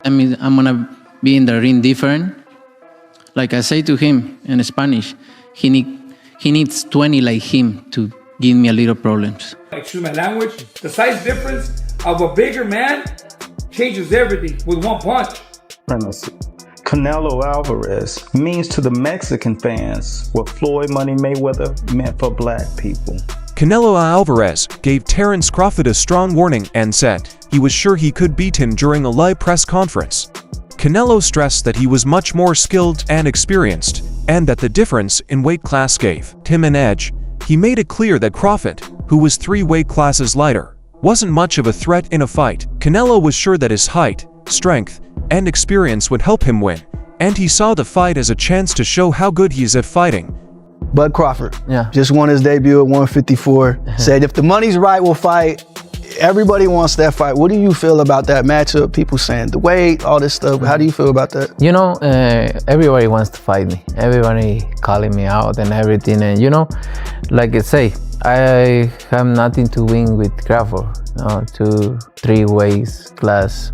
I'm gonna be in the ring different. Like I say to him in Spanish, he needs 20 like him to give me a little problems. Excuse my language. The size difference of a bigger man changes everything with one punch. Canelo Alvarez means to the Mexican fans what Floyd Money Mayweather meant for black people. Canelo Alvarez gave Terence Crawford a strong warning and said he was sure he could beat him during a live press conference. Canelo stressed that he was much more skilled and experienced, and that the difference in weight class gave him an edge. He made it clear that Crawford, who was 3 weight classes lighter, wasn't much of a threat in a fight. Canelo was sure that his height, strength, and experience would help him win, and he saw the fight as a chance to show how good he is at fighting. Bud Crawford just won his debut at 154. Said if the money's right, we'll fight. Everybody wants that fight. What do you feel about that matchup? People saying the weight, all this stuff. How do you feel about that? You know, everybody wants to fight me. Everybody calling me out and everything. And you know, like I say, I have nothing to win with Crawford. 2, 3 weights class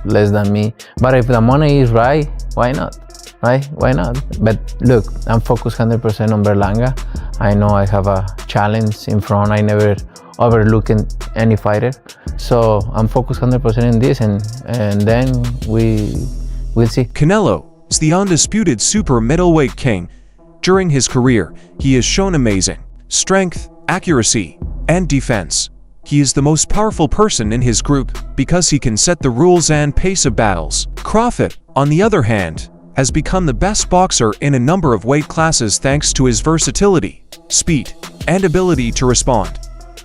less than me. But if the money is right, why not? Right? Why not? But look, I'm focused 100% on Berlanga. I know I have a challenge in front. I never overlook any fighter. So I'm focused 100% in this, and then we'll see. Canelo is the undisputed super middleweight king. During his career, he has shown amazing strength, accuracy, and defense. He is the most powerful person in his group because he can set the rules and pace of battles. Crawford, on the other hand, has become the best boxer in a number of weight classes thanks to his versatility, speed, and ability to respond.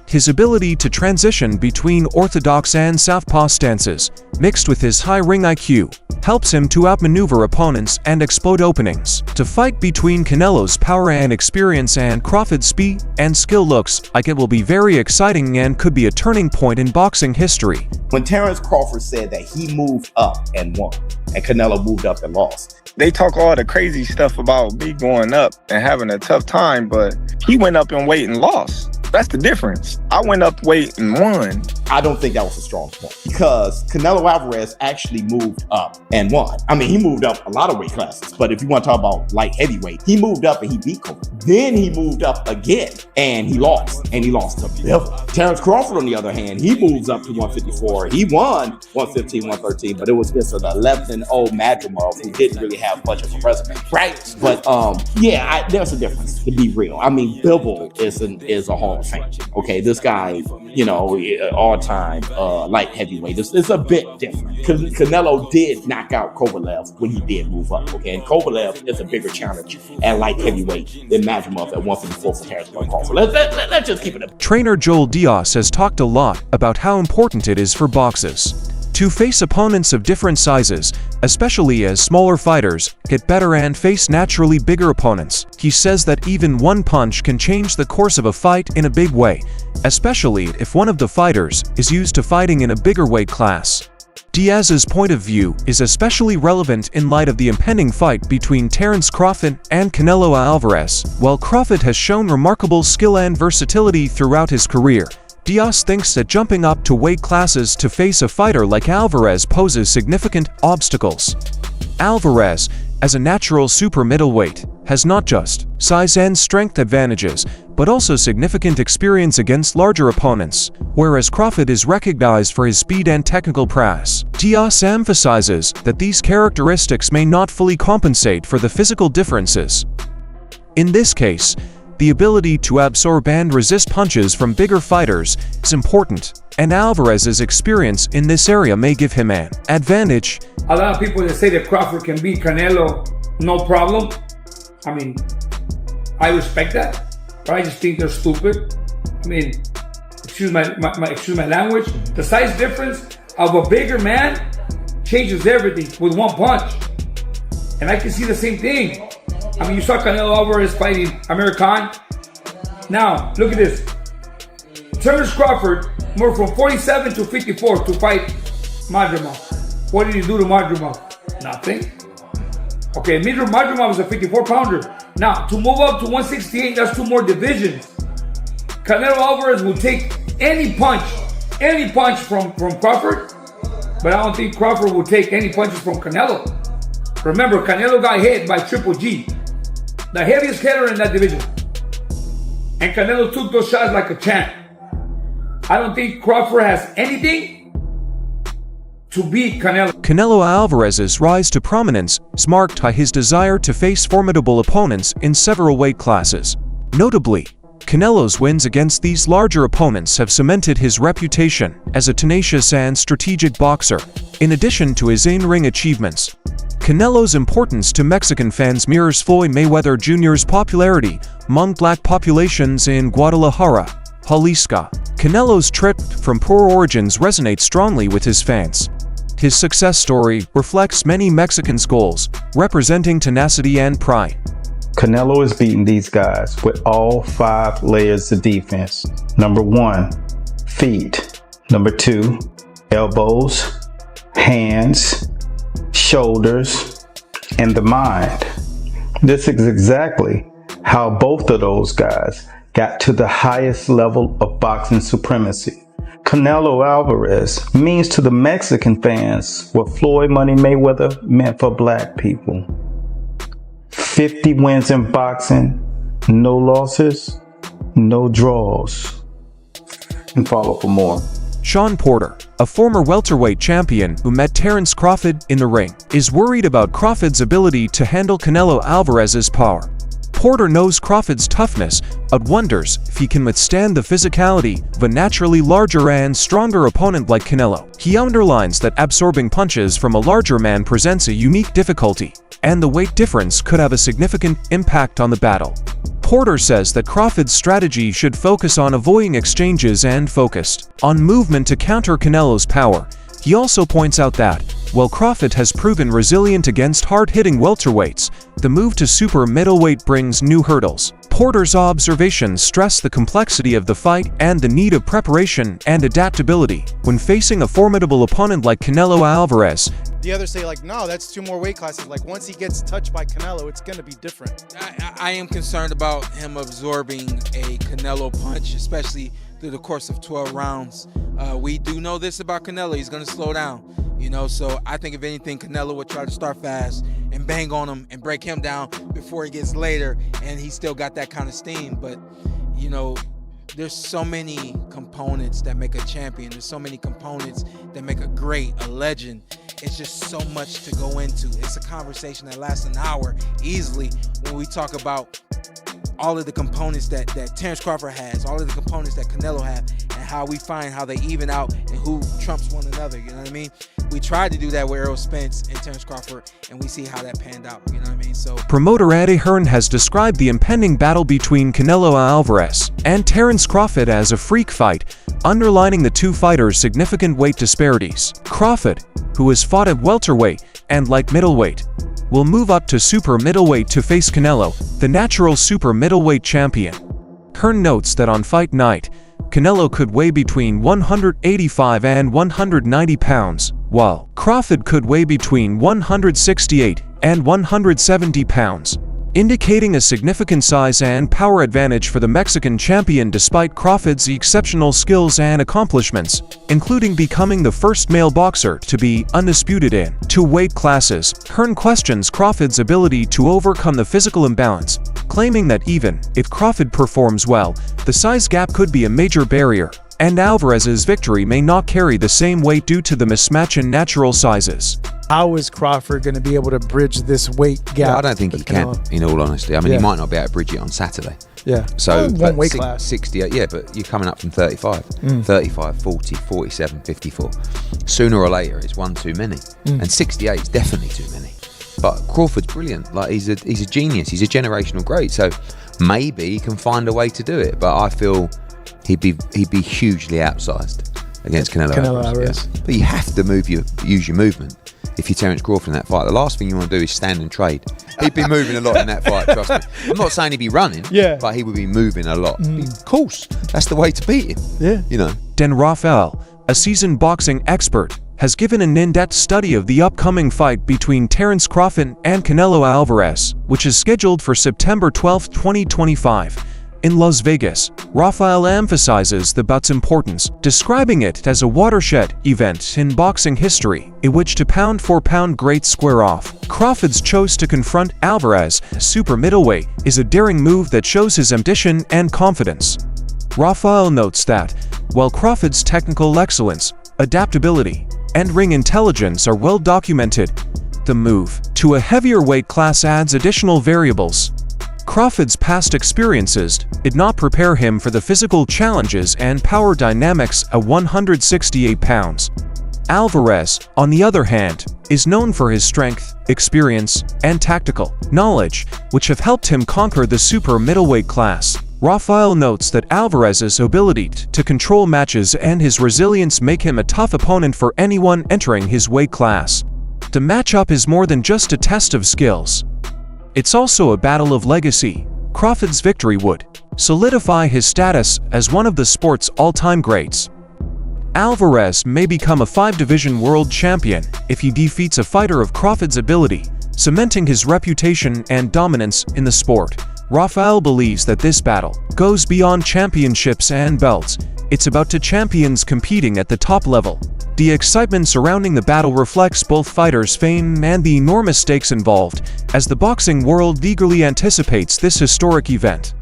His ability to transition between orthodox and southpaw stances, mixed with his high ring IQ, helps him to outmaneuver opponents and exploit openings. To fight between Canelo's power and experience and Crawford's speed and skill looks like it will be very exciting and could be a turning point in boxing history. When Terence Crawford said that he moved up and won, and Canelo moved up and lost, they talk all the crazy stuff about me going up and having a tough time, but he went up in weight and lost. That's the difference. I went up weight and won. I don't think that was a strong point because Canelo Alvarez actually moved up and won. I mean, he moved up a lot of weight classes, but if you want to talk about light heavyweight, he moved up and he beat Kobe. Then he moved up again and he lost to Bivol. Terence Crawford, on the other hand, he moves up to 154. He won 115, 113, but it was against an 11-0 Madrimov who didn't really have much of a resume, right? But there's a difference, to be real. I mean, Bivol is a Hall of Fame. Okay, this guy, you know, all-time light heavyweight. It's a bit different. Canelo did knock out Kovalev when he did move up. Okay, and Kovalev is a bigger challenge at light heavyweight than Madrimov at 154 for Terence Crawford. Let's just keep it up. Trainer Joel Diaz has talked a lot about how important it is for boxers to face opponents of different sizes, especially as smaller fighters get better and face naturally bigger opponents. He says that even one punch can change the course of a fight in a big way, especially if one of the fighters is used to fighting in a bigger weight class. Diaz's point of view is especially relevant in light of the impending fight between Terence Crawford and Canelo Alvarez. While Crawford has shown remarkable skill and versatility throughout his career, Diaz thinks that jumping up to weight classes to face a fighter like Alvarez poses significant obstacles. Alvarez, as a natural super middleweight, has not just size and strength advantages, but also significant experience against larger opponents, whereas Crawford is recognized for his speed and technical prowess. Diaz emphasizes that these characteristics may not fully compensate for the physical differences. In this case, the ability to absorb and resist punches from bigger fighters is important, and Alvarez's experience in this area may give him an advantage. A lot of people that say that Crawford can beat Canelo, no problem. I mean, I respect that, but I just think they're stupid. I mean, excuse my language. The size difference of a bigger man changes everything with one punch. And I can see the same thing. I mean, you saw Canelo Alvarez fighting Amir Khan. Now, look at this. Terence Crawford moved from 47 to 54 to fight Madrimov. What did he do to Madrimov? Nothing. Okay, Madrimov is a 54-pounder. Now, to move up to 168, that's 2 more divisions. Canelo Alvarez will take any punch from Crawford, but I don't think Crawford will take any punches from Canelo. Remember, Canelo got hit by Triple G, the heaviest hitter in that division. And Canelo took those shots like a champ. I don't think Crawford has anything to beat Canelo. Canelo Alvarez's rise to prominence is marked by his desire to face formidable opponents in several weight classes. Notably, Canelo's wins against these larger opponents have cemented his reputation as a tenacious and strategic boxer. In addition to his in-ring achievements, Canelo's importance to Mexican fans mirrors Floyd Mayweather Jr.'s popularity among black populations in Guadalajara, Jalisco. Canelo's trip from poor origins resonates strongly with his fans. His success story reflects many Mexicans' goals, representing tenacity and pride. Canelo is beating these guys with all 5 layers of defense. Number 1, feet. Number 2, elbows, hands, shoulders, and the mind. This is exactly how both of those guys got to the highest level of boxing supremacy. Canelo Alvarez means to the Mexican fans what Floyd Money Mayweather meant for black people. 50 wins in boxing, no losses, no draws. And follow for more. Shawn Porter, a former welterweight champion who met Terence Crawford in the ring, is worried about Crawford's ability to handle Canelo Alvarez's power. Porter knows Crawford's toughness, but wonders if he can withstand the physicality of a naturally larger and stronger opponent like Canelo. He underlines that absorbing punches from a larger man presents a unique difficulty, and the weight difference could have a significant impact on the battle. Porter says that Crawford's strategy should focus on avoiding exchanges and focused on movement to counter Canelo's power. He also points out that, while Crawford has proven resilient against hard-hitting welterweights, the move to super middleweight brings new hurdles. Porter's observations stress the complexity of the fight and the need of preparation and adaptability when facing a formidable opponent like Canelo Alvarez. The others say, like, no, that's 2 more weight classes. Like, once he gets touched by Canelo, it's going to be different. I am concerned about him absorbing a Canelo punch, especially through the course of 12 rounds. We do know this about Canelo. He's going to slow down, you know, so I think if anything, Canelo would try to start fast and bang on him and break him down before he gets later, and he's still got that kind of steam. But, you know, there's so many components that make a champion. There's so many components that make a great, a legend. It's just so much to go into. It's a conversation that lasts an hour easily when we talk about all of the components that Terence Crawford has, all of the components that Canelo have, and how we find how they even out and who trumps one another, you know what I mean? We tried to do that with Errol Spence and Terence Crawford, and we see how that panned out, you know what I mean? So promoter Hearn has described the impending battle between Canelo Alvarez and Terence Crawford as a freak fight, underlining the two fighters' significant weight disparities. Crawford, who has fought at welterweight and light middleweight, will move up to super middleweight to face Canelo, the natural super middleweight champion. Hearn notes that on fight night, Canelo could weigh between 185 and 190 pounds, while Crawford could weigh between 168 and 170 pounds, indicating a significant size and power advantage for the Mexican champion despite Crawford's exceptional skills and accomplishments, including becoming the first male boxer to be undisputed in 2 weight classes. Hearn questions Crawford's ability to overcome the physical imbalance, claiming that even if Crawford performs well, the size gap could be a major barrier, and Alvarez's victory may not carry the same weight due to the mismatch in natural sizes. How is Crawford going to be able to bridge this weight gap? Yeah, I don't think he can, in all honesty. I mean, he might not be able to bridge it on Saturday. Yeah. So, one weight class. 68, yeah, but you're coming up from 35, 35, 40, 47, 54. Sooner or later, it's one too many. And 68 is definitely too many. But Crawford's brilliant. Like, he's a genius. He's a generational great. So maybe he can find a way to do it. But I feel he'd be hugely outsized against Canelo Alvarez. Yeah. But you have to use your movement. If you're Terence Crawford in that fight, the last thing you want to do is stand and trade. He'd be moving a lot in that fight, trust me. I'm not saying he'd be running, but he would be moving a lot. Of course, that's the way to beat him. Yeah. You know. Dan Rafael, a seasoned boxing expert, has given an in-depth study of the upcoming fight between Terence Crawford and Canelo Alvarez, which is scheduled for September 12, 2025. in Las Vegas. Rafael emphasizes the bout's importance, describing it as a watershed event in boxing history, in which two pound-for-pound greats square off. Crawford's choice to confront Alvarez, super middleweight, is a daring move that shows his ambition and confidence. Rafael notes that, while Crawford's technical excellence, adaptability, and ring intelligence are well documented, the move to a heavier weight class adds additional variables. Crawford's past experiences did not prepare him for the physical challenges and power dynamics at 168 pounds. Alvarez, on the other hand, is known for his strength, experience, and tactical knowledge, which have helped him conquer the super middleweight class. Rafael notes that Alvarez's ability to control matches and his resilience make him a tough opponent for anyone entering his weight class. The matchup is more than just a test of skills. It's also a battle of legacy. Crawford's victory would solidify his status as one of the sport's all-time greats. Alvarez may become a 5-division world champion if he defeats a fighter of Crawford's ability, cementing his reputation and dominance in the sport. Rafael believes that this battle goes beyond championships and belts. It's about two champions competing at the top level. The excitement surrounding the battle reflects both fighters' fame and the enormous stakes involved, as the boxing world eagerly anticipates this historic event.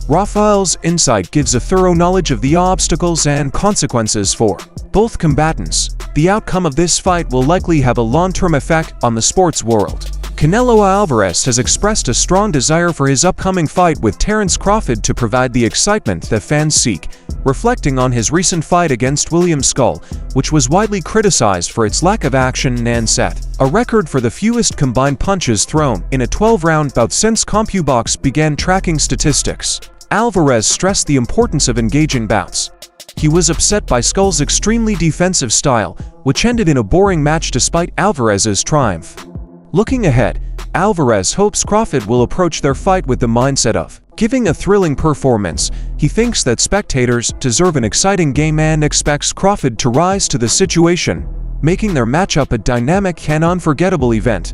Rafael's insight gives a thorough knowledge of the obstacles and consequences for both combatants. The outcome of this fight will likely have a long-term effect on the sports world. Canelo Alvarez has expressed a strong desire for his upcoming fight with Terence Crawford to provide the excitement that fans seek, reflecting on his recent fight against William Skull, which was widely criticized for its lack of action and set a record for the fewest combined punches thrown in a 12-round bout since CompuBox began tracking statistics. Alvarez stressed the importance of engaging bouts. He was upset by Skull's extremely defensive style, which ended in a boring match despite Alvarez's triumph. Looking ahead, Alvarez hopes Crawford will approach their fight with the mindset of giving a thrilling performance. He thinks that spectators deserve an exciting game and expects Crawford to rise to the situation, making their matchup a dynamic and unforgettable event.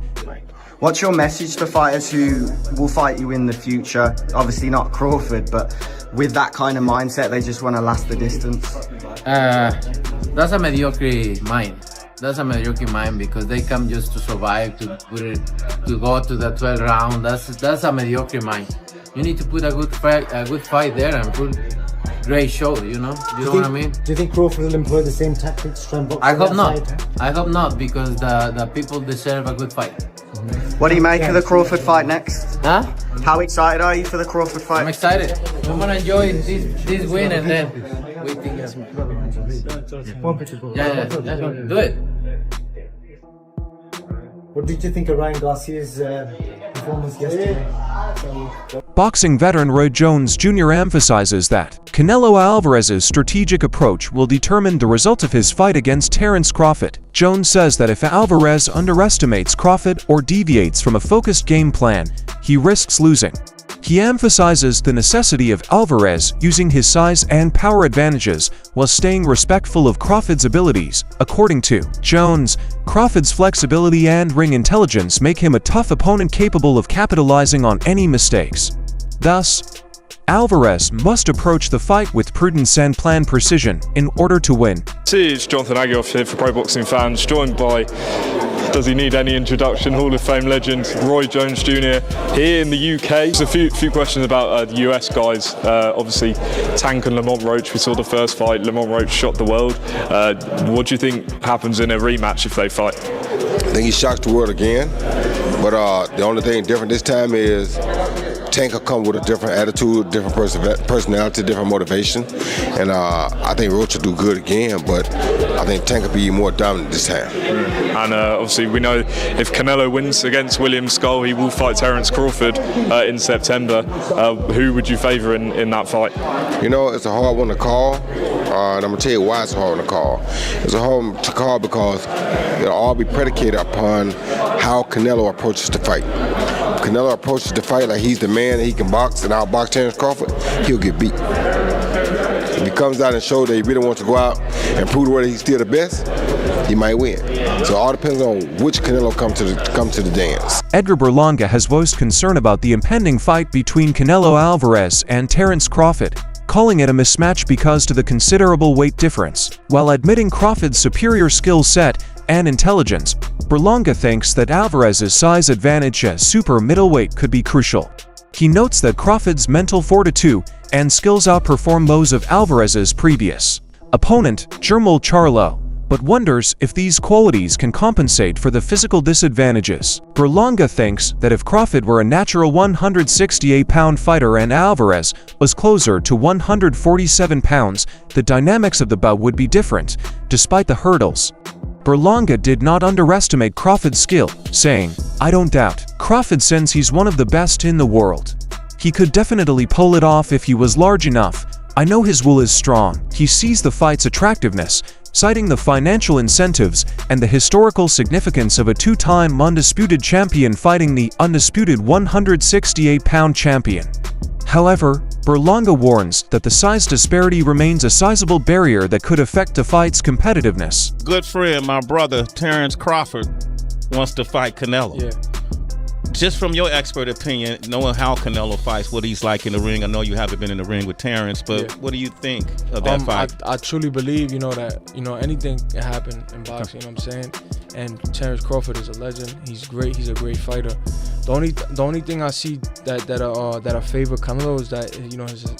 What's your message to fighters who will fight you in the future? Obviously not Crawford, but with that kind of mindset, they just want to last the distance. That's a mediocre mind. That's a mediocre mind because they come just to survive, to go to the 12th round. That's a mediocre mind. You need to put a good fight there and put great show. You know what I mean? Do you think Crawford will employ the same tactics to try and box? I hope not. I hope not because the people deserve a good fight. What do you make of the Crawford fight next? Huh? How excited are you for the Crawford fight? I'm excited. I'm gonna enjoy this win and then we think. Yeah, do it. What did you think of Ryan Garcia's performance yesterday? Boxing veteran Roy Jones Jr. emphasizes that Canelo Alvarez's strategic approach will determine the result of his fight against Terence Crawford. Jones says that if Alvarez underestimates Crawford or deviates from a focused game plan, he risks losing. He emphasizes the necessity of Alvarez using his size and power advantages while staying respectful of Crawford's abilities. According to Jones, Crawford's flexibility and ring intelligence make him a tough opponent capable of capitalizing on any mistakes. Thus, Alvarez must approach the fight with prudence and planned precision in order to win. This is Jonathan Aguilar here for Pro Boxing Fans, joined by, does he need any introduction, Hall of Fame legend Roy Jones Jr. here in the UK. There's a few questions about the US guys. Obviously, Tank and Lamont Roach, we saw the first fight. Lamont Roach shot the world. What do you think happens in a rematch if they fight? I think he shocks the world again, but the only thing different this time is Tank will come with a different attitude, different personality, different motivation, and I think Roach will do good again, but I think Tank will be more dominant this time. And obviously we know if Canelo wins against William Skull, he will fight Terence Crawford in September. Who would you favour in that fight? You know, it's a hard one to call, and I'm going to tell you why it's a hard one to call. It's a hard one to call because it'll all be predicated upon how Canelo approaches the fight. Canelo approaches the fight like he's the man, he can box and outbox Terence Crawford, he'll get beat. If he comes out and shows that he really wants to go out and prove whether he's still the best, he might win. So it all depends on which Canelo come to the dance. Edgar Berlanga has voiced concern about the impending fight between Canelo Alvarez and Terence Crawford, calling it a mismatch because of the considerable weight difference. While admitting Crawford's superior skill set and intelligence, Berlanga thinks that Alvarez's size advantage as super middleweight could be crucial. He notes that Crawford's mental fortitude and skills outperform those of Alvarez's previous opponent, Jermall Charlo, but wonders if these qualities can compensate for the physical disadvantages. Berlanga thinks that if Crawford were a natural 168-pound fighter and Alvarez was closer to 147 pounds, the dynamics of the bout would be different, despite the hurdles. Berlanga did not underestimate Crawford's skill, saying, "I don't doubt Crawford since he's one of the best in the world. He could definitely pull it off if he was large enough. I know his will is strong." He sees the fight's attractiveness, citing the financial incentives and the historical significance of a two-time undisputed champion fighting the undisputed 168-pound champion. However, Berlanga warns that the size disparity remains a sizable barrier that could affect the fight's competitiveness. Good friend, my brother, Terence Crawford, wants to fight Canelo. Yeah. Just from your expert opinion, knowing how Canelo fights, what he's like in the ring, I know you haven't been in the ring with Terence, but what do you think of that fight? I truly believe, that, anything can happen in boxing, you know what I'm saying? And Terence Crawford is a legend. He's great. He's a great fighter. The only thing I see that I favor Canelo is that,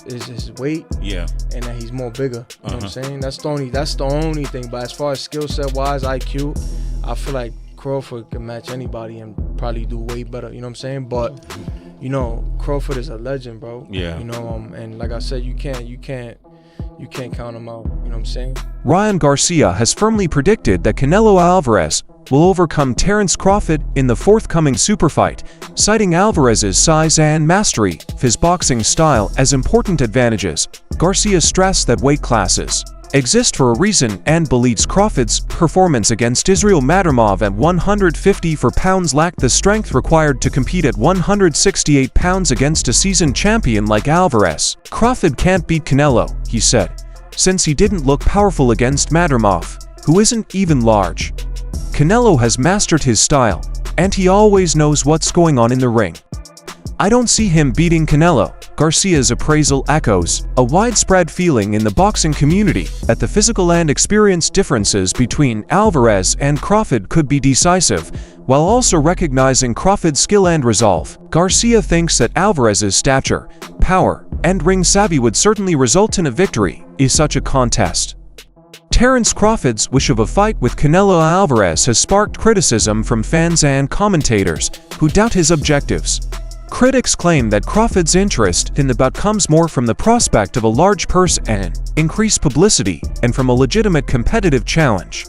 is his weight. Yeah. And that he's more bigger. You know what I'm saying? That's the only thing. But as far as skill set wise, IQ, I feel like Crawford can match anybody and probably do way better, you know what I'm saying? But, Crawford is a legend, bro. Yeah. And like I said, you can't count him out, you know what I'm saying? Ryan Garcia has firmly predicted that Canelo Alvarez will overcome Terence Crawford in the forthcoming super fight, citing Alvarez's size and mastery of his boxing style as important advantages. Garcia stressed that weight classes exist for a reason and believes Crawford's performance against Israel Madrimov at 154 pounds lacked the strength required to compete at 168 pounds against a seasoned champion like Alvarez. Crawford can't beat Canelo, he said, since he didn't look powerful against Madrimov, who isn't even large. Canelo has mastered his style, and he always knows what's going on in the ring. I don't see him beating Canelo. Garcia's appraisal echoes a widespread feeling in the boxing community that the physical and experience differences between Alvarez and Crawford could be decisive, while also recognizing Crawford's skill and resolve. Garcia thinks that Alvarez's stature, power, and ring savvy would certainly result in a victory in such a contest. Terence Crawford's wish of a fight with Canelo Alvarez has sparked criticism from fans and commentators who doubt his objectives. Critics claim that Crawford's interest in the bout comes more from the prospect of a large purse and increased publicity and from a legitimate competitive challenge.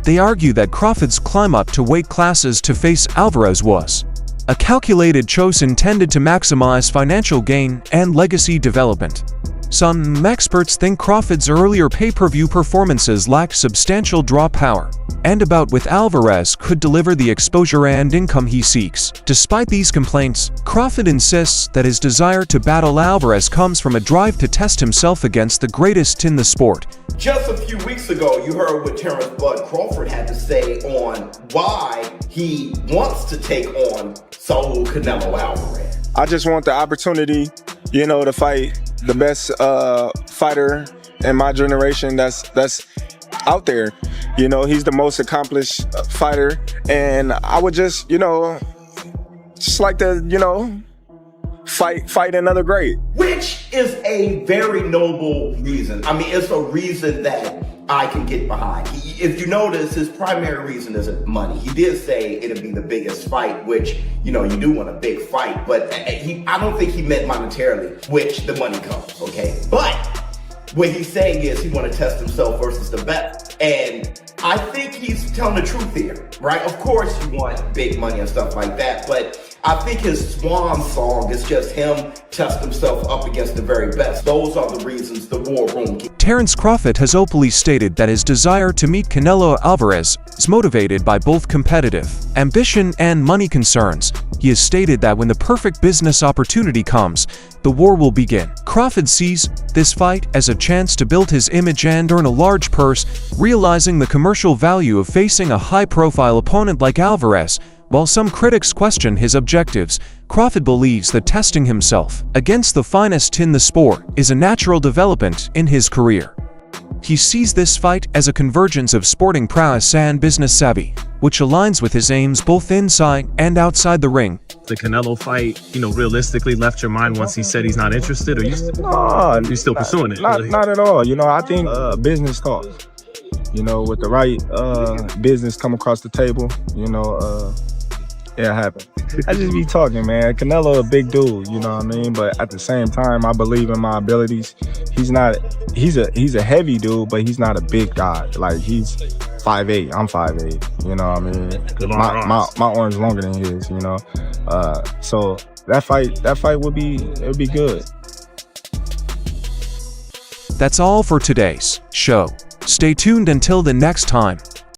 They argue that Crawford's climb up to weight classes to face Alvarez was a calculated choice intended to maximize financial gain and legacy development. Some experts think Crawford's earlier pay-per-view performances lacked substantial draw power, and a bout with Alvarez could deliver the exposure and income he seeks. Despite these complaints, Crawford insists that his desire to battle Alvarez comes from a drive to test himself against the greatest in the sport. Just a few weeks ago, you heard what Terence Bud Crawford had to say on why he wants to take on Saul Canelo Alvarez. I just want the opportunity, to fight the best fighter in my generation that's out there. He's the most accomplished fighter, and I would just like to, fight another great. Which is a very noble reason. I mean, it's a reason that I can get behind. If you notice, his primary reason isn't money. He did say it'd be the biggest fight, which, you do want a big fight, but I don't think he meant monetarily, which the money comes, okay? But what he's saying is he want to test himself versus the best. And I think he's telling the truth here, right? Of course you want big money and stuff like that, but I think his swan song is just him test himself up against the very best. Those are the reasons the war room. Terence Crawford has openly stated that his desire to meet Canelo Alvarez is motivated by both competitive ambition and money concerns. He has stated that when the perfect business opportunity comes, the war will begin. Crawford sees this fight as a chance to build his image and earn a large purse, realizing the commercial commercial value of facing a high-profile opponent like Alvarez. While some critics question his objectives, Crawford believes that testing himself against the finest in the sport is a natural development in his career. He sees this fight as a convergence of sporting prowess and business savvy, which aligns with his aims both inside and outside the ring. The Canelo fight, realistically left your mind once he said he's not interested, or you still pursuing it? Not at all. I think business talks. With the right business come across the table, it happened. I just be talking, man. Canelo a big dude, you know what I mean? But at the same time, I believe in my abilities. He's a heavy dude, but he's not a big guy. Like, he's 5'8", I'm 5'8", you know what I mean? My arm's longer than his, so that fight would be good. That's all for today's show. Stay tuned until the next time.